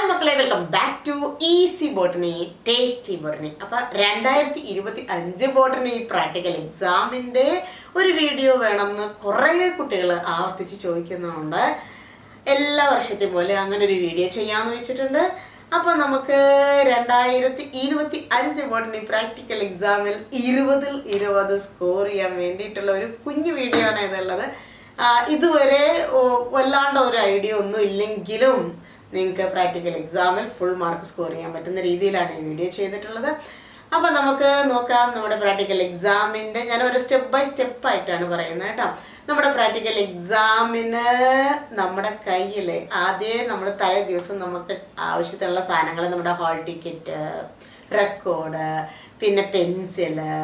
Hi മക്കളെ, welcome back to easy botany tasty botany. അപ്പോൾ 2025 botany practical എക്സാമിൻ്റെ ഒരു വീഡിയോ വേണമെന്ന് കുറേ കുട്ടികൾ ആവർത്തിച്ച് ചോദിക്കുന്നുണ്ട്. എല്ലാ വർഷത്തെയും പോലെ അങ്ങനെ ഒരു വീഡിയോ ചെയ്യാമെന്ന് വെച്ചിട്ടുണ്ട്. അപ്പോൾ നമുക്ക് 2025 ബോട്ടണി പ്രാക്ടിക്കൽ എക്സാമിൽ 20ൽ 20 സ്കോർ ചെയ്യാൻ വേണ്ടിയിട്ടുള്ള ഒരു കുഞ്ഞു വീഡിയോ ആണ് ഇതുള്ളത്. ഇതുവരെ വല്ലാണ്ട് ഒരു ഐഡിയ ഒന്നും ഇല്ലെങ്കിലും നിങ്ങൾക്ക് പ്രാക്ടിക്കൽ എക്സാമിൽ ഫുൾ മാർക്ക് സ്കോർ ചെയ്യാൻ പറ്റുന്ന രീതിയിലാണ് ഈ വീഡിയോ ചെയ്തിട്ടുള്ളത്. അപ്പോൾ നമുക്ക് നോക്കാം നമ്മുടെ പ്രാക്ടിക്കൽ എക്സാമിൻ്റെ ഞാൻ ഒരു സ്റ്റെപ്പ് ബൈ സ്റ്റെപ്പ് ആയിട്ടാണ് പറയുന്നത് കേട്ടോ. നമ്മുടെ പ്രാക്ടിക്കൽ എക്സാമിന് നമ്മുടെ കയ്യിൽ ആദ്യം നമ്മൾ തലേ ദിവസം നമുക്ക് ആവശ്യത്തിനുള്ള സാധനങ്ങൾ, നമ്മുടെ ഹാൾ ടിക്കറ്റ്, റെക്കോർഡ്, പിന്നെ pencil,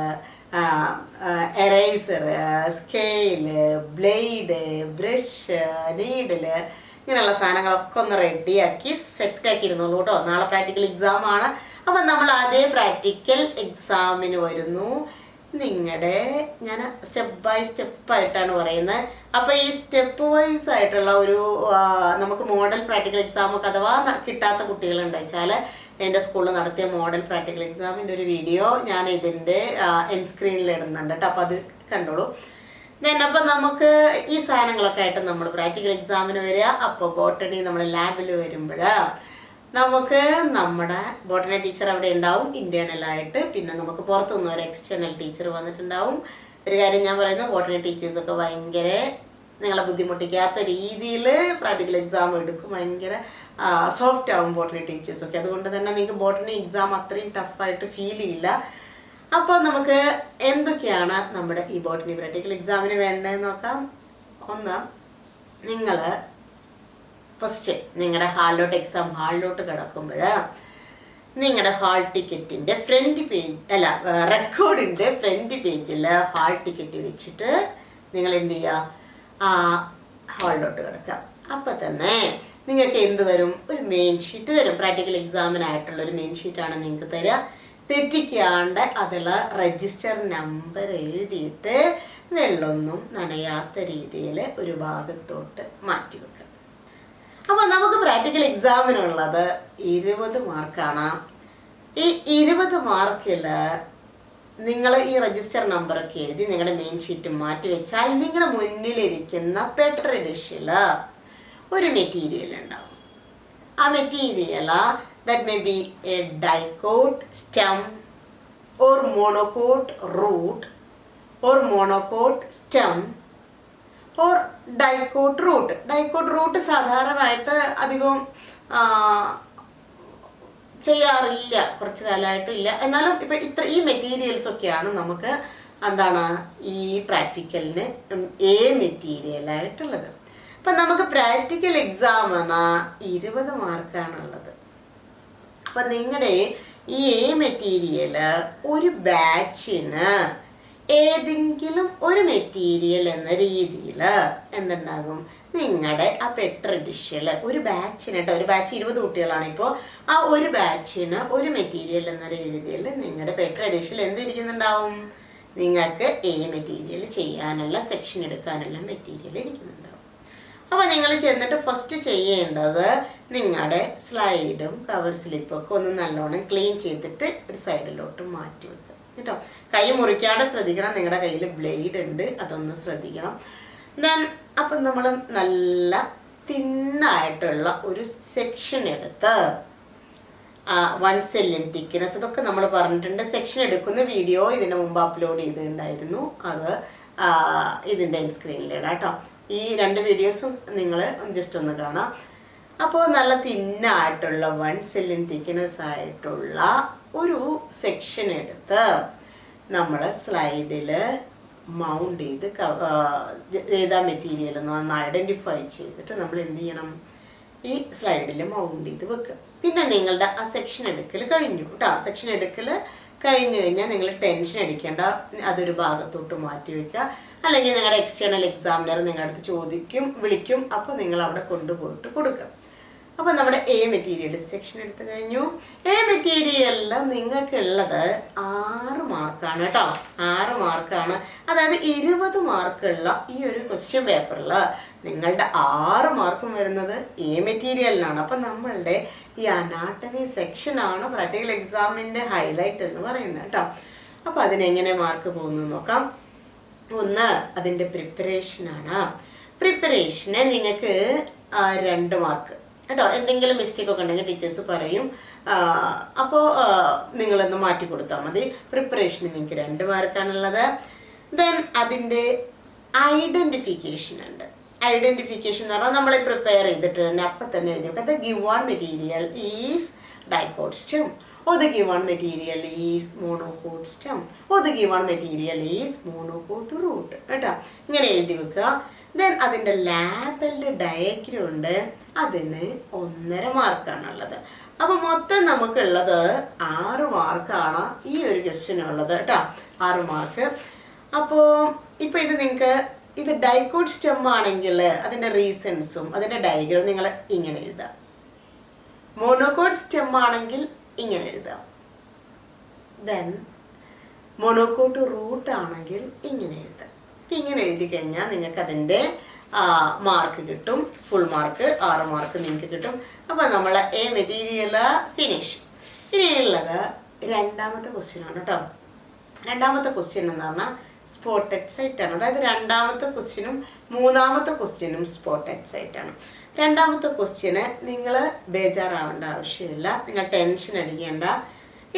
eraser, scale, blade, brush, needle, ഇങ്ങനെയുള്ള സാധനങ്ങളൊക്കെ ഒന്ന് റെഡിയാക്കി സെറ്റാക്കി ഇരുന്നുള്ളൂ കേട്ടോ. നാളെ പ്രാക്ടിക്കൽ എക്സാം ആണ്. അപ്പം നമ്മൾ അതേ പ്രാക്ടിക്കൽ എക്സാമിന് വരുന്നു. ഞാൻ സ്റ്റെപ്പ് ബൈ സ്റ്റെപ്പായിട്ടാണ് പറയുന്നത്. അപ്പോൾ ഈ സ്റ്റെപ്പ് വൈസ് ആയിട്ടുള്ള ഒരു നമുക്ക് മോഡൽ പ്രാക്ടിക്കൽ എക്സാമൊക്കെ അഥവാ കിട്ടാത്ത കുട്ടികളുണ്ടെച്ചാൽ എൻ്റെ സ്കൂളിൽ നടത്തിയ മോഡൽ പ്രാക്ടിക്കൽ എക്സാമിൻ്റെ ഒരു വീഡിയോ ഞാൻ ഇതിൻ്റെ എൻ സ്ക്രീനിൽ ഇടുന്നുണ്ട് കേട്ടോ. അപ്പോൾ അത് കണ്ടോളൂ. അപ്പം നമുക്ക് ഈ സാധനങ്ങളൊക്കെ ആയിട്ട് നമ്മൾ പ്രാക്ടിക്കൽ എക്സാമിന് വരിക. അപ്പോൾ ബോട്ടണി നമ്മൾ ലാബിൽ വരുമ്പോൾ നമുക്ക് നമ്മുടെ ബോട്ടണി ടീച്ചർ അവിടെ ഉണ്ടാവും ഇൻറ്റേർണലായിട്ട്. പിന്നെ നമുക്ക് പുറത്തുനിന്ന് ഒരു എക്സ്റ്റേണൽ ടീച്ചർ വന്നിട്ടുണ്ടാവും. ഒരു കാര്യം ഞാൻ പറയുന്നത്, ബോട്ടണി ടീച്ചേഴ്സൊക്കെ ഭയങ്കര നിങ്ങളെ ബുദ്ധിമുട്ടിക്കാത്ത രീതിയിൽ പ്രാക്ടിക്കൽ എക്സാം എടുക്കും. ഭയങ്കര സോഫ്റ്റ് ആവും ബോട്ടണി ടീച്ചേഴ്സൊക്കെ. അതുകൊണ്ട് തന്നെ നിങ്ങൾക്ക് ബോട്ടണി എക്സാം അത്രയും ടഫായിട്ട് ഫീൽ ചെയ്യില്ല. അപ്പോൾ നമുക്ക് എന്തൊക്കെയാണ് നമ്മുടെ ഈ ബോട്ടണി പ്രാക്ടിക്കൽ എക്സാമിന് വേണ്ടതെന്ന് നോക്കാം. ഒന്ന്, നിങ്ങൾ ഫസ്റ്റ് നിങ്ങളുടെ എക്സാം ഹാളിലോട്ട് കിടക്കുമ്പോൾ നിങ്ങളുടെ ഹാൾ ടിക്കറ്റിൻ്റെ ഫ്രണ്ട് പേജ് റെക്കോർഡിൻ്റെ ഫ്രണ്ട് പേജിൽ ഹാൾ ടിക്കറ്റ് വെച്ചിട്ട് നിങ്ങൾ എന്ത് ചെയ്യുക, ഹാളിലോട്ട് കിടക്കുക. അപ്പം തന്നെ നിങ്ങൾക്ക് എന്ത് തരും? ഒരു മെയിൻ ഷീറ്റ് തരും. പ്രാക്ടിക്കൽ എക്സാമിനായിട്ടുള്ളൊരു മെയിൻ ഷീറ്റാണ് നിങ്ങൾക്ക് തരിക. തെറ്റിക്കാണ്ട് അതിൽ രജിസ്റ്റർ നമ്പർ എഴുതിയിട്ട് വെള്ളമൊന്നും നനയാത്ത രീതിയിൽ ഒരു ഭാഗത്തോട്ട് മാറ്റി വെക്കുക. അപ്പോൾ നമുക്ക് പ്രാക്ടിക്കൽ എക്സാമിനുള്ളത് 20 മാർക്കാണ്. ഈ 20 മാർക്കിൽ നിങ്ങൾ ഈ രജിസ്റ്റർ നമ്പറൊക്കെ എഴുതി നിങ്ങളുടെ മെയിൻ ഷീറ്റ് മാറ്റി വെച്ചാൽ നിങ്ങളുടെ മുന്നിലിരിക്കുന്ന പെട്രി ഡിഷിൽ ഒരു മെറ്റീരിയൽ ഉണ്ടാവും. ആ material that may be a dicot stem or monocot root or monocot stem or dicot root. Dicot root സാധാരണയായിട്ട് അധികം ചെയ്യാറില്ല, കുറച്ച് കാലമായിട്ടില്ല. എന്നാലും ഇപ്പം ഈ മെറ്റീരിയൽസ് ഒക്കെയാണ് നമുക്ക് ഈ പ്രാക്ടിക്കലിന് മെറ്റീരിയലായിട്ടുള്ളത്. അപ്പം നമുക്ക് പ്രാക്ടിക്കൽ എക്സാമിന് 20 മാർക്കാണുള്ളത്. അപ്പം നിങ്ങളുടെ ഈ മെറ്റീരിയൽ ഒരു ബാച്ചിന് ഏതെങ്കിലും ഒരു മെറ്റീരിയൽ എന്ന രീതിയിൽ എന്തുണ്ടാകും, നിങ്ങളുടെ ആ പെട്രി ഡിഷിൽ ഒരു ബാച്ചിന് കേട്ടോ, ഒരു ബാച്ച് 20 കുട്ടികളാണ്. ഇപ്പോൾ ആ ഒരു ബാച്ചിന് ഒരു മെറ്റീരിയൽ എന്ന രീതിയിൽ നിങ്ങളുടെ പെട്രി ഡിഷിൽ എന്തിരിക്കുന്നുണ്ടാവും? നിങ്ങൾക്ക് മെറ്റീരിയൽ ചെയ്യാനുള്ള സെക്ഷൻ എടുക്കാനുള്ള മെറ്റീരിയൽ ഇരിക്കുന്നുണ്ടാവും. അപ്പോൾ നിങ്ങൾ ചെന്നിട്ട് ഫസ്റ്റ് ചെയ്യേണ്ടത് നിങ്ങളുടെ സ്ലൈഡും കവർ സ്ലിപ്പൊക്കെ ഒന്ന് നല്ലോണം ക്ലീൻ ചെയ്തിട്ട് ഒരു സൈഡിലോട്ട് മാറ്റി വെക്കുക കേട്ടോ. കൈ മുറിക്കാതെ ശ്രദ്ധിക്കണം. നിങ്ങളുടെ കയ്യിൽ ബ്ലേഡ് ഉണ്ട്, അതൊന്ന് ശ്രദ്ധിക്കണം. അപ്പം നമ്മൾ നല്ല തിന്നായിട്ടുള്ള ഒരു സെക്ഷൻ എടുത്ത് 1 cm തിക്നെസ്, ഇതൊക്കെ നമ്മൾ പറഞ്ഞിട്ടുണ്ട്. സെക്ഷൻ എടുക്കുന്ന വീഡിയോ ഇതിന് മുമ്പ് അപ്ലോഡ് ചെയ്തിട്ടുണ്ടായിരുന്നു. അത് ഇതിൻ്റെ സ്ക്രീനിലിടാം കേട്ടോ. ഈ 2 വീഡിയോസും നിങ്ങൾ ജസ്റ്റ് ഒന്ന് കാണാം. അപ്പോൾ നല്ല തിന്നായിട്ടുള്ള 1 cm തിക്നെസ് ആയിട്ടുള്ള ഒരു സെക്ഷൻ എടുത്ത് നമ്മൾ സ്ലൈഡിൽ മൗണ്ട് ചെയ്ത് മെറ്റീരിയൽ ഒന്ന് ഐഡൻറ്റിഫൈ ചെയ്തിട്ട് നമ്മൾ എന്ത് ചെയ്യണം, ഈ സ്ലൈഡിൽ മൗണ്ട് ചെയ്ത് വെക്കുക. പിന്നെ നിങ്ങളുടെ ആ സെക്ഷൻ എടുക്കൽ കഴിഞ്ഞു കേട്ടോ. സെക്ഷൻ എടുക്കൽ കഴിഞ്ഞു കഴിഞ്ഞാൽ നിങ്ങൾ ടെൻഷൻ അടിക്കേണ്ട, അതൊരു ഭാഗത്തോട്ട് മാറ്റി വയ്ക്കുക. അല്ലെങ്കിൽ നിങ്ങളുടെ എക്സ്റ്റേണൽ എക്സാമിനർ നിങ്ങളുടെ അടുത്ത് വിളിക്കും. അപ്പോൾ നിങ്ങൾ അവിടെ കൊണ്ടുപോയിട്ട് കൊടുക്കുക. അപ്പോൾ നമ്മുടെ മെറ്റീരിയൽ സെക്ഷൻ എടുത്തു കഴിഞ്ഞു. മെറ്റീരിയലിൽ നിങ്ങൾക്കുള്ളത് 6 മാർക്കാണ് കേട്ടോ. 6 മാർക്കാണ്. അതായത് 20 മാർക്കുള്ള ഈ ഒരു ക്വസ്റ്റ്യൻ പേപ്പറിൽ നിങ്ങളുടെ 6 മാർക്കും വരുന്നത് എ മെറ്റീരിയലിനാണ്. അപ്പം നമ്മളുടെ ഈ അനാട്ടമി സെക്ഷനാണ് പ്രാക്ടിക്കൽ എക്സാമിൻ്റെ ഹൈലൈറ്റ് എന്ന് പറയുന്നത് കേട്ടോ. അപ്പോൾ അതിനെങ്ങനെ മാർക്ക് പോകുന്നു നോക്കാം. ഒന്ന് അതിൻ്റെ പ്രിപ്പറേഷനാണ്. പ്രിപ്പറേഷന് നിങ്ങൾക്ക് 2 മാർക്ക് കേട്ടോ. എന്തെങ്കിലും മിസ്റ്റേക്ക് ഒക്കെ ഉണ്ടെങ്കിൽ ടീച്ചേഴ്സ് പറയും. അപ്പോൾ നിങ്ങളൊന്ന് മാറ്റി കൊടുത്താൽ മതി. പ്രിപ്പറേഷന് നിങ്ങൾക്ക് 2 മാർക്കാണുള്ളത്. ദെൻ അതിൻ്റെ ഐഡൻറ്റിഫിക്കേഷൻ ഉണ്ട്. ഐഡൻറ്റിഫിക്കേഷൻ എന്ന് പറഞ്ഞാൽ നമ്മൾ പ്രിപ്പയർ ചെയ്തിട്ട് തന്നെ അപ്പം തന്നെ എഴുതി വെക്കാം. The given material is dicot stem, or the given material is monocot stem, or the given material is monocot root കേട്ടോ. ഇങ്ങനെ എഴുതി വെക്കുക. ദെൻ അതിൻ്റെ ലാബിൻ്റെ ഡയഗ്രം ഉണ്ട്, അതിന് 1.5 മാർക്കാണുള്ളത്. അപ്പോൾ മൊത്തം നമുക്കുള്ളത് 6 മാർക്കാണ് ഈ ഒരു ക്വസ്റ്റ്യനുള്ളത് കേട്ടോ. 6 മാർക്ക്. അപ്പോൾ ഇപ്പോൾ ഇത് നിങ്ങൾക്ക് ഇത് ഡൈക്കോട്ട് സ്റ്റെം ആണെങ്കിൽ അതിൻ്റെ റീസൺസും അതിൻ്റെ ഡയഗ്രം നിങ്ങൾ ഇങ്ങനെ എഴുതാം. മോണോകോട്ട് സ്റ്റെം ആണെങ്കിൽ ഇങ്ങനെ എഴുതാം. ദെൻ മോണോകോട്ട് റൂട്ട് ആണെങ്കിൽ ഇങ്ങനെ എഴുതാം. അപ്പം ഇങ്ങനെ എഴുതി കഴിഞ്ഞാൽ നിങ്ങൾക്ക് അതിൻ്റെ മാർക്ക് കിട്ടും. ഫുൾ മാർക്ക് 6 മാർക്ക് നിങ്ങൾക്ക് കിട്ടും. അപ്പോൾ നമ്മൾ എ മെറ്റീരിയൽ ഫിനിഷ്. ഇനിയുള്ളത് 2ാമത്തെ ക്വസ്റ്റ്യനാണ് കേട്ടോ. 2ാമത്തെ ക്വസ്റ്റ്യൻ എന്ന് പറഞ്ഞാൽ സ്പോട്ടഡ് സൈറ്റ് ആണ്. അതായത് 2ാമത്തെ ക്വസ്റ്റ്യനും 3ാമത്തെ ക്വസ്റ്റ്യനും സ്പോട്ടഡ് സൈറ്റ് ആണ്. 2ാമത്തെ ക്വസ്റ്റ്യന് നിങ്ങൾ ബേജാറാവേണ്ട ആവശ്യമില്ല, നിങ്ങൾ ടെൻഷൻ അടിക്കേണ്ട.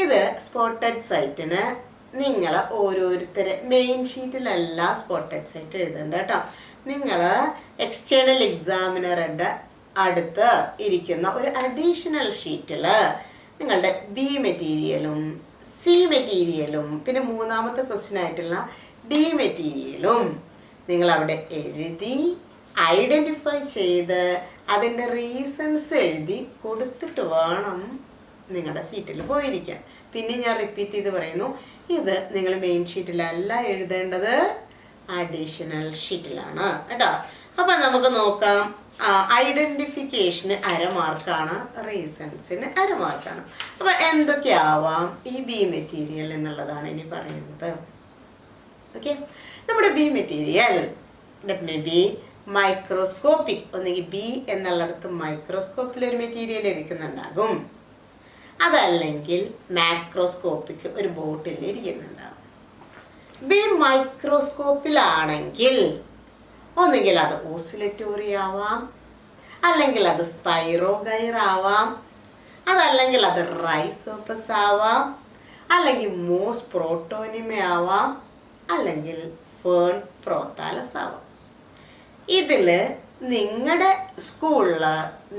ഇത് സ്പോട്ടഡ് സൈറ്റിന് നിങ്ങൾ ഓരോരുത്തരെ മെയിൻ ഷീറ്റിലല്ല സ്പോട്ടഡ് സൈറ്റ് എഴുതേണ്ട കേട്ടോ. നിങ്ങൾ എക്സ്റ്റേണൽ എക്സാമിനറുടെ അടുത്ത് ഇരിക്കുന്ന ഒരു അഡീഷണൽ ഷീറ്റിൽ നിങ്ങളുടെ ബി മെറ്റീരിയലും സി മെറ്റീരിയലും പിന്നെ 3ാമത്തെ ക്വസ്റ്റ്യൻ ആയിട്ടുള്ള ഡി മെറ്റീരിയലും നിങ്ങളവിടെ എഴുതി ഐഡൻറ്റിഫൈ ചെയ്ത് അതിൻ്റെ റീസൺസ് എഴുതി കൊടുത്തിട്ട് വേണം നിങ്ങളുടെ സീറ്റിൽ പോയിരിക്കാൻ. പിന്നെ ഞാൻ റിപ്പീറ്റ് ചെയ്ത് പറയുന്നു, ഇത് നിങ്ങൾ മെയിൻ ഷീറ്റിലല്ല എഴുതേണ്ടത്, അഡീഷണൽ ഷീറ്റിലാണ് കേട്ടോ. അപ്പം നമുക്ക് നോക്കാം. ഐഡൻറ്റിഫിക്കേഷന് 1/2 മാർക്കാണ്, റീസൺസിന് 1/2 മാർക്കാണ്. അപ്പം എന്തൊക്കെയാവാം ഈ ബി മെറ്റീരിയൽ എന്നുള്ളതാണ് ഇനി പറയുന്നത്. ഓക്കെ, നമ്മുടെ B material that may be microscopic. ഒന്നെങ്കിൽ ബി എന്നുള്ളിടത്ത് മൈക്രോസ്കോപ്പിൽ ഒരു മെറ്റീരിയൽ ഇരിക്കുന്നുണ്ടാകും, അതല്ലെങ്കിൽ മാക്രോസ്കോപ്പിക് ഒരു ബോട്ടിൽ ഇരിക്കുന്നുണ്ടാകും. ബി മൈക്രോസ്കോപ്പിലാണെങ്കിൽ ഒന്നുകിൽ അത് ഓസിലേറ്റോറി ആവാം, അല്ലെങ്കിൽ അത് സ്പൈറോഗൈർ ആവാം, അതല്ലെങ്കിൽ അത് റൈസോപ്പസ് ആവാം, അല്ലെങ്കിൽ മോസ് പ്രോട്ടോനിമ ആവാം, അല്ലെങ്കിൽ ഫേൺ പ്രോത്താലസ് ആവാം. ഇതിൽ നിങ്ങളുടെ സ്കൂളിൽ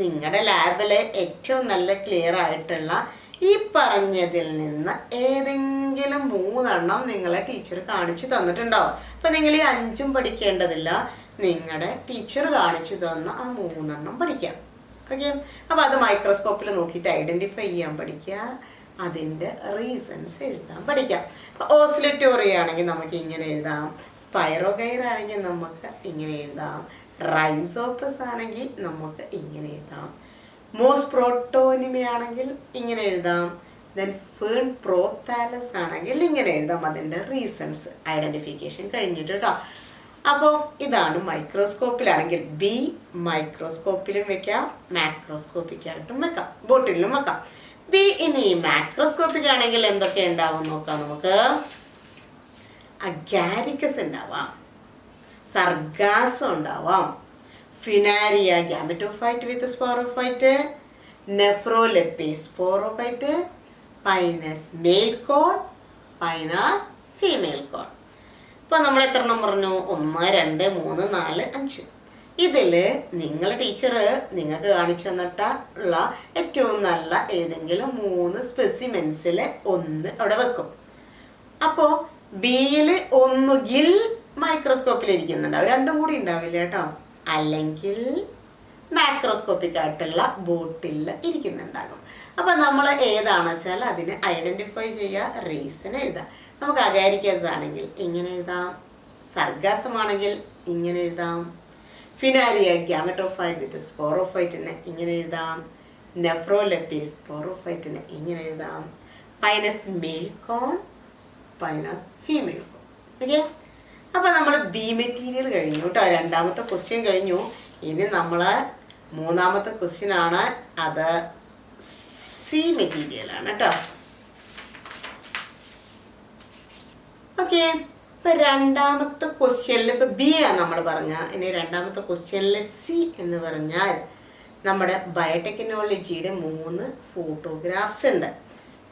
നിങ്ങളുടെ ലാബിൽ ഏറ്റവും നല്ല ക്ലിയർ ആയിട്ടുള്ള ഈ പറഞ്ഞതിൽ നിന്ന് ഏതെങ്കിലും 3 നിങ്ങളെ ടീച്ചർ കാണിച്ചു തന്നിട്ടുണ്ടാവും. അപ്പം നിങ്ങൾ ഈ 5ഉം പഠിക്കേണ്ടതില്ല, നിങ്ങളുടെ ടീച്ചർ കാണിച്ചു തന്ന ആ 3 പഠിക്കാം. ഓക്കെ, അപ്പോൾ അത് മൈക്രോസ്കോപ്പിൽ നോക്കിയിട്ട് ഐഡൻറ്റിഫൈ ചെയ്യാൻ പഠിക്കുക, അതിൻ്റെ റീസൺസ് എഴുതാൻ പഠിക്കാം. അപ്പോൾ ഓസിലേറ്റോറി ആണെങ്കിൽ നമുക്ക് ഇങ്ങനെ എഴുതാം, സ്പൈറോഗൈർ ആണെങ്കിൽ നമുക്ക് ഇങ്ങനെ എഴുതാം, റൈസോപ്പസ് ആണെങ്കിൽ നമുക്ക് ഇങ്ങനെ എഴുതാം, മോസ് പ്രോട്ടോനിമ ആണെങ്കിൽ ഇങ്ങനെ എഴുതാം, ദെൻ ഫേൺ പ്രോത്താലസ് ആണെങ്കിൽ ഇങ്ങനെ എഴുതാം. അതിൻ്റെ റീസൺസ് ഐഡൻറ്റിഫിക്കേഷൻ കഴിഞ്ഞിട്ട് കേട്ടോ. അപ്പോൾ ഇതാണ് മൈക്രോസ്കോപ്പിലാണെങ്കിൽ ബി മൈക്രോസ്കോപ്പിലും വെക്കാം, മാക്രോസ്കോപ്പിക്കായിട്ടും വെക്കാം, ബോട്ടിലും വെക്കാം. ബി ഇനി മാക്രോസ്കോപ്പിക് ആണെങ്കിൽ എന്തൊക്കെ ഉണ്ടാവും നോക്കാം നമുക്ക്. അഗാരിക്കസ് ഉണ്ടാവാം, സർഗാസം ഉണ്ടാവാം, ഫിനാരിയ ഗാമറ്റോഫൈറ്റ് വിത്ത് സ്പോറോഫൈറ്റ്, നെഫ്രോലെപ്പിസ് സ്പോറോഫൈറ്റ്, പൈനസ് മെയിൽ കോൺ, പൈനസ് ഫീമെയിൽ കോൺ. ഇപ്പോൾ നമ്മൾ എത്ര എണ്ണം പറഞ്ഞു? 1 2 3 4 5. ഇതിൽ നിങ്ങളുടെ ടീച്ചർ നിങ്ങൾക്ക് കാണിച്ചു തന്നിട്ടുള്ള ഏറ്റവും നല്ല ഏതെങ്കിലും 3 സ്പെസിമെൻസിൽ 1 അവിടെ വെക്കും. അപ്പോൾ ബിയിൽ ഒന്നുകിൽ മൈക്രോസ്കോപ്പിൽ ഇരിക്കുന്നുണ്ടാവും, 2ഉം കൂടി ഉണ്ടാവില്ല കേട്ടോ, അല്ലെങ്കിൽ മാക്രോസ്കോപ്പിക് ആയിട്ടുള്ള ബോട്ടിൽ ഇരിക്കുന്നുണ്ടാകും. അപ്പം നമ്മൾ ഏതാണെന്ന് വെച്ചാൽ അതിനെ ഐഡൻറ്റിഫൈ ചെയ്യുക, റീസൺ എഴുതാം. നമുക്ക് അഗാരിക്കസ് ആണെങ്കിൽ ഇങ്ങനെ എഴുതാം, സർഗാസമാണെങ്കിൽ ഇങ്ങനെ എഴുതാം, ഫിനാരിയ ഗാമറ്റോഫൈറ്റ് വിത്ത് സ്പോറോഫൈറ്റിന് ഇങ്ങനെ എഴുതാം, നെഫ്രോലെപ്പിസ് സ്പോറോഫൈറ്റിന് ഇങ്ങനെ എഴുതാം, പൈനസ് മെയിൽ കോൺ, പൈനസ് ഫീമെയിൽ കോൺ. ഓക്കെ, അപ്പോൾ നമ്മൾ ബി മെറ്റീരിയൽ കഴിഞ്ഞു കേട്ടോ. രണ്ടാമത്തെ ക്വസ്റ്റ്യൻ കഴിഞ്ഞു. ഇനി നമ്മൾ മൂന്നാമത്തെ ക്വസ്റ്റ്യൻ ആണ്. അത് സി മെറ്റീരിയൽ ആണ് കേട്ടോ. ഓക്കെ, ഇപ്പം രണ്ടാമത്തെ ക്വസ്റ്റ്യനിൽ ഇപ്പം ബി ആണ് നമ്മൾ പറഞ്ഞ. ഇനി രണ്ടാമത്തെ ക്വസ്റ്റ്യനിൽ സി എന്ന് പറഞ്ഞാൽ നമ്മുടെ ബയോടെക്നോളജിയുടെ 3 ഫോട്ടോഗ്രാഫ്സ് ഉണ്ട്.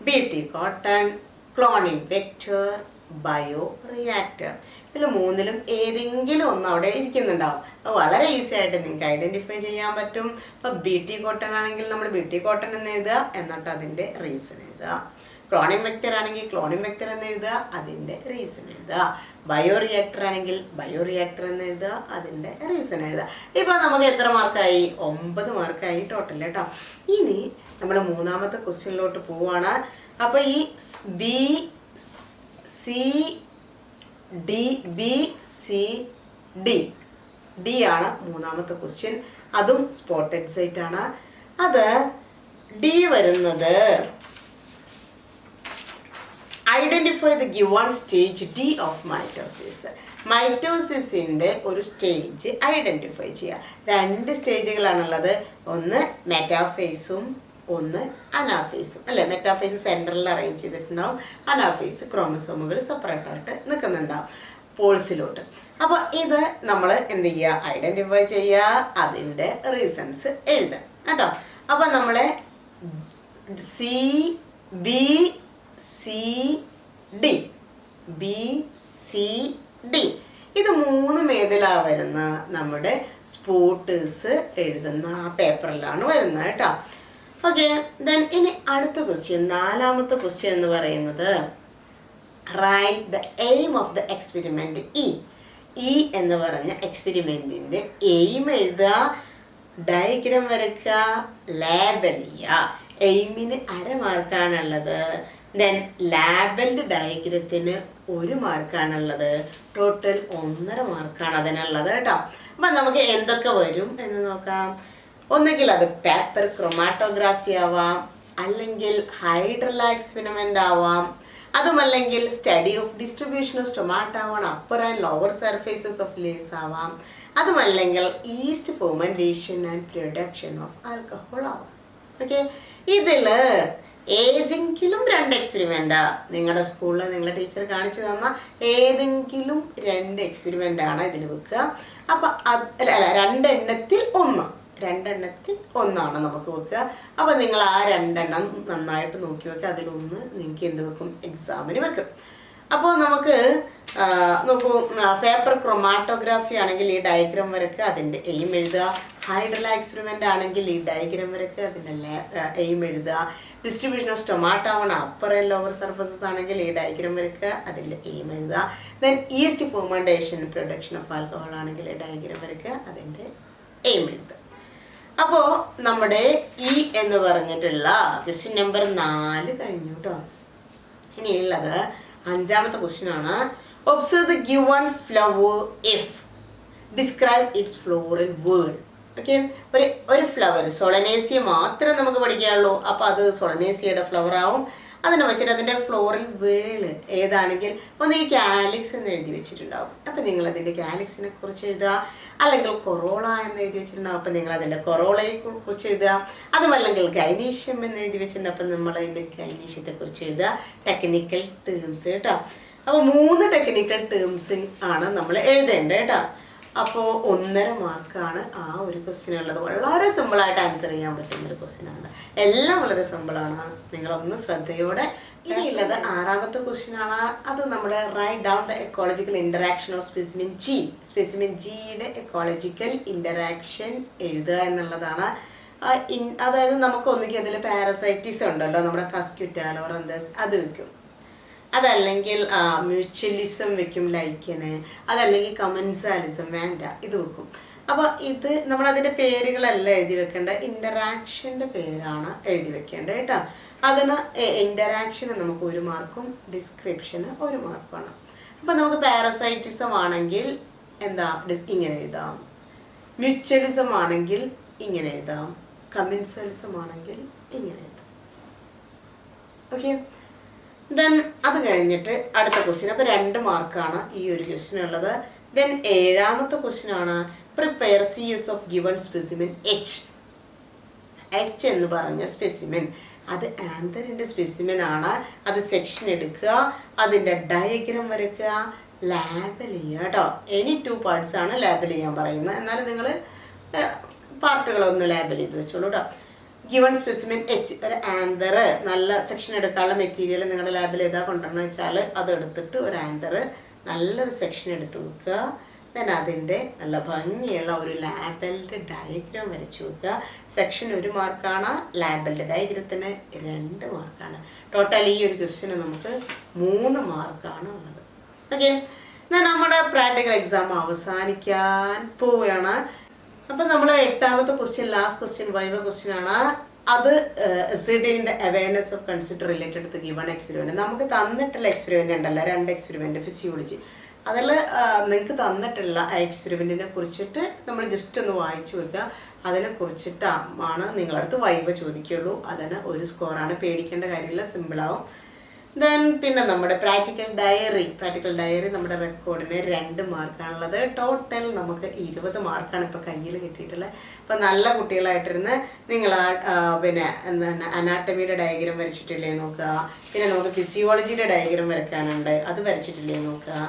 BT cotton, cloning vector, bio reactor. ഇതിൽ 3ലും ഏതെങ്കിലും ഒന്ന് അവിടെ ഇരിക്കുന്നുണ്ടാവും. അപ്പോൾ വളരെ ഈസി ആയിട്ട് നിങ്ങൾക്ക് ഐഡൻറ്റിഫൈ ചെയ്യാൻ പറ്റും. ഇപ്പോൾ BT കോട്ടൺ ആണെങ്കിൽ നമ്മൾ BT കോട്ടൺ എന്ന് എഴുതുക, എന്നിട്ട് അതിൻ്റെ റീസൺ എഴുതുക. ക്ലോണിംഗ് വെക്ടർ ആണെങ്കിൽ ക്ലോണിംഗ് വെക്ടർ എന്ന് എഴുതുക, അതിൻ്റെ റീസൺ എഴുതുക. ബയോ റിയാക്ടർ ആണെങ്കിൽ ബയോ റിയാക്ടർ എന്ന് എഴുതുക, അതിൻ്റെ റീസൺ എഴുതുക. ഇപ്പോൾ നമുക്ക് എത്ര മാർക്കായി? 9 മാർക്കായി ടോട്ടൽ കേട്ടോ. ഇനി നമ്മൾ മൂന്നാമത്തെ ക്വസ്റ്റ്യനിലോട്ട് പോവുകയാണ്. അപ്പോൾ ഈ BCD ആണ് മൂന്നാമത്തെ ക്വസ്റ്റ്യൻ. അതും സ്പോട്ട് എക്സൈറ്റ് ആണ്. അത് ഡി വരുന്നത് identify the given stage D of mitosis. മൈറ്റോസിസിൻ്റെ ഒരു സ്റ്റേജ് ഐഡന്റിഫൈ ചെയ്യുക. 2 സ്റ്റേജുകളാണുള്ളത്. ഒന്ന് മെറ്റാഫേസും ഒന്ന് അനാഫേസും അല്ലേ. മെറ്റാഫേസ് സെൻട്രലിൽ അറേഞ്ച് ചെയ്തിട്ടുണ്ടാവും, അനാഫേസ് ക്രോമസോമുകൾ സെപ്പറേറ്റ് ആയിട്ട് നിൽക്കുന്നുണ്ടാവും പോൾസിലോട്ട്. അപ്പോൾ ഇത് നമ്മൾ എന്ത് ചെയ്യുക? ഐഡന്റിഫൈ ചെയ്യുക, അതിൻ്റെ റീസൺസ് എഴുതുക കേട്ടോ. അപ്പോൾ നമ്മളെ BCD ഇത് 3 മേതിലാ വരുന്ന നമ്മുടെ സ്പോട്ടേഴ്സ് എഴുതുന്ന ആ പേപ്പറിലാണ് വരുന്നത് കേട്ടോ. ഓക്കെ, ദെൻ ഇനി അടുത്ത ക്വസ്റ്റ്യൻ, നാലാമത്തെ ക്വസ്റ്റ്യൻ എന്ന് പറയുന്നത് write the aim of the experiment. E എന്ന് പറഞ്ഞ എക്സ്പെരിമെൻറ്റിൻ്റെ എയിം എഴുതുക, ഡയഗ്രാം വരയ്ക്കുക, ലേബൽ ചെയ്യുക. എയിമിന് 1/2 മാർക്കാണുള്ളത്. ദെൻ ലാബൽഡ് ഡയഗ്രത്തിന് 1 മാർക്കാണുള്ളത്. ടോട്ടൽ 1.5 മാർക്കാണ് അതിനുള്ളത് കേട്ടോ. അപ്പം നമുക്ക് എന്തൊക്കെ വരും എന്ന് നോക്കാം. ഒന്നുകിൽ അത് പേപ്പർ ക്രൊമാറ്റോഗ്രാഫി ആവാം, അല്ലെങ്കിൽ ഹൈഡ്രല എക്സ്പെരിമെൻ്റ് ആവാം, അതുമല്ലെങ്കിൽ study of distribution of stomata ആവാം, upper and lower surfaces of leaves ആവാം, അതുമല്ലെങ്കിൽ yeast fermentation and production of alcohol ആവാം. ഓക്കെ, ഇതിൽ ഏതെങ്കിലും 2 എക്സ്പെരിമെൻ്റാ നിങ്ങളുടെ സ്കൂളിൽ നിങ്ങളുടെ ടീച്ചർ കാണിച്ചു തന്ന ഏതെങ്കിലും 2 എക്സ്പെരിമെൻ്റാണ് ഇതിൽ വെക്കുക. അപ്പം രണ്ടെണ്ണത്തിൽ ഒന്നാണ് നമുക്ക് വെക്കുക. അപ്പോൾ നിങ്ങൾ ആ 2 എണ്ണം നന്നായിട്ട് നോക്കി വെക്കുക. അതിലൊന്ന് നിങ്ങൾക്ക് എന്ത് വെക്കും? എക്സാമിന് വെക്കും. അപ്പോൾ നമുക്ക് നോക്കൂ, പേപ്പർ ക്രൊമാറ്റോഗ്രാഫി ആണെങ്കിൽ ഈ ഡയഗ്രാം വരയ്ക്കുക, അതിൻ്റെ എയിം എഴുതുക. ഹൈഡ്രല എക്സ്പെരിമെൻ്റ് ആണെങ്കിൽ ഈ ഡയഗ്രാം വരയ്ക്കുക, അതിൻ്റെ എയിം എഴുതുക. ഡിസ്ട്രിബ്യൂഷൻ ഓഫ് സ്റ്റൊമാറ്റ ആണ്, അപ്പർ ആൻഡ് ലോവർ സർഫസസ് ആണെങ്കിൽ ഈ ഡയഗ്രാം വരയ്ക്കുക, അതിൻ്റെ എയിം എഴുതുക. Then east fermentation production of alcohol ആണെങ്കിൽ ഈ ഡയഗ്രാം വരയ്ക്കുക, അതിൻ്റെ എയിം എഴുതുക. അപ്പോൾ നമ്മുടെ ഇ എന്ന് പറഞ്ഞിട്ടുള്ള ക്വസ്റ്റ്യൻ നമ്പർ 4 കഴിഞ്ഞു കേട്ടോ. ഇനിയുള്ളത് 5ാമത്തെ ക്വസ്റ്റ്യൻ ആണ്. Observe the given flower if describe it's floral word. Okay, ഒരു ഫ്ലവർ സൊളനേസിയ മാത്രമേ നമുക്ക് പഠിക്കാനുള്ളൂ. അപ്പോൾ അത് സൊളനേസിയയുടെ ഫ്ലവർ ആവും. അതിനെ വെച്ചിട്ട് അതിൻ്റെ ഫ്ലോറൽ വേള് ഏതാണെങ്കിൽ ഒന്ന് ഈ കാലിക്സ് എന്ന് എഴുതി വെച്ചിട്ടുണ്ടാവും. അപ്പം നിങ്ങൾ അതിൻ്റെ കാലിക്സിനെ കുറിച്ച് എഴുതുക. അല്ലെങ്കിൽ കൊറോള എന്ന് എഴുതി വെച്ചിട്ടുണ്ടാവും, അപ്പം നിങ്ങൾ അതിൻ്റെ കൊറോളയെ കുറിച്ച് എഴുതുക. അതുമല്ലെങ്കിൽ ഗൈനീഷ്യം എന്ന് എഴുതി വെച്ചിട്ടുണ്ട്, അപ്പം നമ്മൾ അതിൻ്റെ ഗൈനീഷ്യത്തെ കുറിച്ച് എഴുതുക. ടെക്നിക്കൽ ടേംസ് കേട്ടോ. അപ്പോൾ 3 ടെക്നിക്കൽ ടേംസ് ആണ് നമ്മൾ എഴുതേണ്ടത് കേട്ടോ. അപ്പോൾ 1.5 മാർക്കാണ് ആ ഒരു ക്വസ്റ്റ്യൻ ഉള്ളത്. വളരെ സിമ്പിളായിട്ട് ആൻസർ ചെയ്യാൻ പറ്റുന്ന ഒരു ക്വസ്റ്റ്യനാണ്. എല്ലാം വളരെ സിമ്പിളാണ്. നിങ്ങളൊന്ന് ശ്രദ്ധയോടെ. ഇനിയുള്ളത് 6ാമത്തെ ക്വസ്റ്റ്യൻ ആണ്. അത് നമ്മുടെ write down the ecological interaction of specimen G. Specimen ജിയുടെ എക്കോളജിക്കൽ ഇൻ്ററാക്ഷൻ എഴുതുക എന്നുള്ളതാണ്. അതായത് നമുക്ക് ഒന്നുകിൽ അതിൽ പാരസൈറ്റിസ് ഉണ്ടല്ലോ, നമ്മുടെ കസ്ക്യൂറ്റാലോറന്തസ്, അത് വെക്കും. അതല്ലെങ്കിൽ മ്യൂച്വലിസം വെക്കും, ലൈക്കിന്. അതല്ലെങ്കിൽ കമൻസാലിസം, വേണ്ട, ഇത് വെക്കും. അപ്പോൾ ഇത് നമ്മളതിൻ്റെ പേരുകളെല്ലാം എഴുതി വെക്കേണ്ട. ഇൻ്ററാക്ഷൻ്റെ പേരാണ് എഴുതി വെക്കേണ്ടത് കേട്ടോ. അതിന് ഇൻ്ററാക്ഷന് നമുക്ക് 1 മാർക്കും ഡിസ്ക്രിപ്ഷന് 1 മാർക്കുമാണ്. അപ്പോൾ നമുക്ക് പാരസൈറ്റിസം ആണെങ്കിൽ എന്താ ഇങ്ങനെ എഴുതാം, മ്യൂച്വലിസം ആണെങ്കിൽ ഇങ്ങനെ എഴുതാം, കമൻസാലിസം ആണെങ്കിൽ ഇങ്ങനെ എഴുതാം. ഓക്കെ, ദെൻ അത് കഴിഞ്ഞിട്ട് അടുത്ത ക്വസ്റ്റ്യൻ. അപ്പോൾ 2 മാർക്കാണ് ഈ ഒരു ക്വസ്റ്റ്യൻ ഉള്ളത്. ദെൻ 7ാമത്തെ ക്വസ്റ്റ്യൻ ആണ് prepare CS of given specimen H എന്ന് പറഞ്ഞ സ്പെസിമെൻ. അത് ആന്തറിൻ്റെ സ്പെസിമെൻ ആണ്. അത് സെക്ഷൻ എടുക്കുക, അതിൻ്റെ ഡയഗ്രാം വരയ്ക്കുക, ലാബൽ ചെയ്യുക കേട്ടോ. എനി 2 പാർട്സ് ആണ് ലാബൽ ചെയ്യാൻ പറയുന്നത്. എന്നാലും നിങ്ങൾ പാർട്ടുകളൊന്ന് ലാബൽ ചെയ്ത് വെച്ചോളൂ കേട്ടോ. ഗിവൺ സ്പെസിമെൻ H ഒരു ആന്തർ, നല്ല സെക്ഷൻ എടുക്കാനുള്ള മെറ്റീരിയൽ നിങ്ങളുടെ ലാബിൽ ഏതാ കൊണ്ടുവരണമെന്ന് വെച്ചാൽ അതെടുത്തിട്ട് ഒരു ആന്തർ നല്ലൊരു സെക്ഷൻ എടുത്ത് വെക്കുക. ദെൻ അതിൻ്റെ നല്ല ഭംഗിയുള്ള ഒരു ലാബലിൻ്റെ ഡയഗ്രാം വരച്ചു വെക്കുക. സെക്ഷൻ 1 മാർക്കാണ്, ലാബലിൻ്റെ ഡയഗ്രത്തിന് 2 മാർക്കാണ്. ടോട്ടൽ ഈ ഒരു ക്വസ്റ്റ്യന് നമുക്ക് 3 മാർക്കാണ് ഉള്ളത്. ഓക്കെ, എന്നാൽ നമ്മുടെ പ്രാക്ടിക്കൽ എക്സാം അവസാനിക്കാൻ പോവുകയാണ്. അപ്പം നമ്മൾ 8ാമത്തെ question, last question, viva question ആണ്. അത് സെഡിൻ the awareness of concept related to given experiment. നമുക്ക് തന്നിട്ടുള്ള എക്സ്പെരിമെൻ്റ് ഉണ്ടല്ലോ, 2 എക്സ്പെരിമെൻറ്റ് ഫിസിയോളജി. അതിൽ നിങ്ങൾക്ക് തന്നിട്ടുള്ള ആ എക്സ്പെരിമെൻറ്റിനെ കുറിച്ചിട്ട് നമ്മൾ ജസ്റ്റ് ഒന്ന് വായിച്ചു വെക്കുക. അതിനെക്കുറിച്ചിട്ടാണ് നിങ്ങളടുത്ത് വൈവ ചോദിക്കുകയുള്ളൂ. അതിന് 1 സ്കോറാണ്, പേടിക്കേണ്ട കാര്യമില്ല, സിമ്പിളാവും. ദെൻ പിന്നെ നമ്മുടെ പ്രാക്ടിക്കൽ ഡയറി നമ്മുടെ റെക്കോർഡിന് 2 മാർക്കാണുള്ളത്. ടോട്ടൽ നമുക്ക് 20 മാർക്കാണ് ഇപ്പോൾ കയ്യിൽ കിട്ടിയിട്ടുള്ളത്. അപ്പോൾ നല്ല കുട്ടികളായിട്ടിരുന്ന് നിങ്ങൾ പിന്നെ എന്താണ് അനാട്ടമിയുടെ ഡയഗ്രാം വരച്ചിട്ടില്ലേ നോക്കുക. പിന്നെ നമുക്ക് ഫിസിയോളജിയുടെ ഡയഗ്രാം വരയ്ക്കാനുണ്ട്, അത് വരച്ചിട്ടില്ലേ നോക്കുക.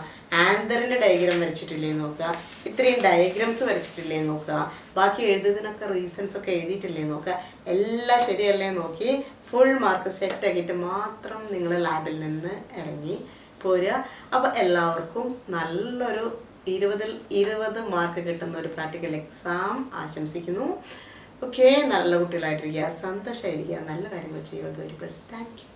ആന്തറിൻ്റെ ഡയഗ്രാം വരച്ചിട്ടില്ലേ നോക്കുക. ഇത്രയും ഡയഗ്രാംസ് വരച്ചിട്ടില്ലേ നോക്കുക. ബാക്കി എഴുതുന്നതിനൊക്കെ റീസൺസ് ഒക്കെ എഴുതിയിട്ടില്ലേ നോക്കുക. എല്ലാം ശരിയല്ലേ നോക്കി ഫുൾ മാർക്ക് സെറ്റ് ആക്കിയിട്ട് മാത്രം നിങ്ങൾ ലാബിൽ നിന്ന് ഇറങ്ങി പോരുക. അപ്പോൾ എല്ലാവർക്കും നല്ലൊരു 20ൽ 20 മാർക്ക് കിട്ടുന്ന ഒരു പ്രാക്ടിക്കൽ എക്സാം ആശംസിക്കുന്നു. ഓക്കെ, നല്ല കുട്ടികളായിട്ടിരിക്കുക, സന്തോഷമായിരിക്കുക, നല്ല കാര്യങ്ങൾ ചെയ്യുക. Very best. Thank you.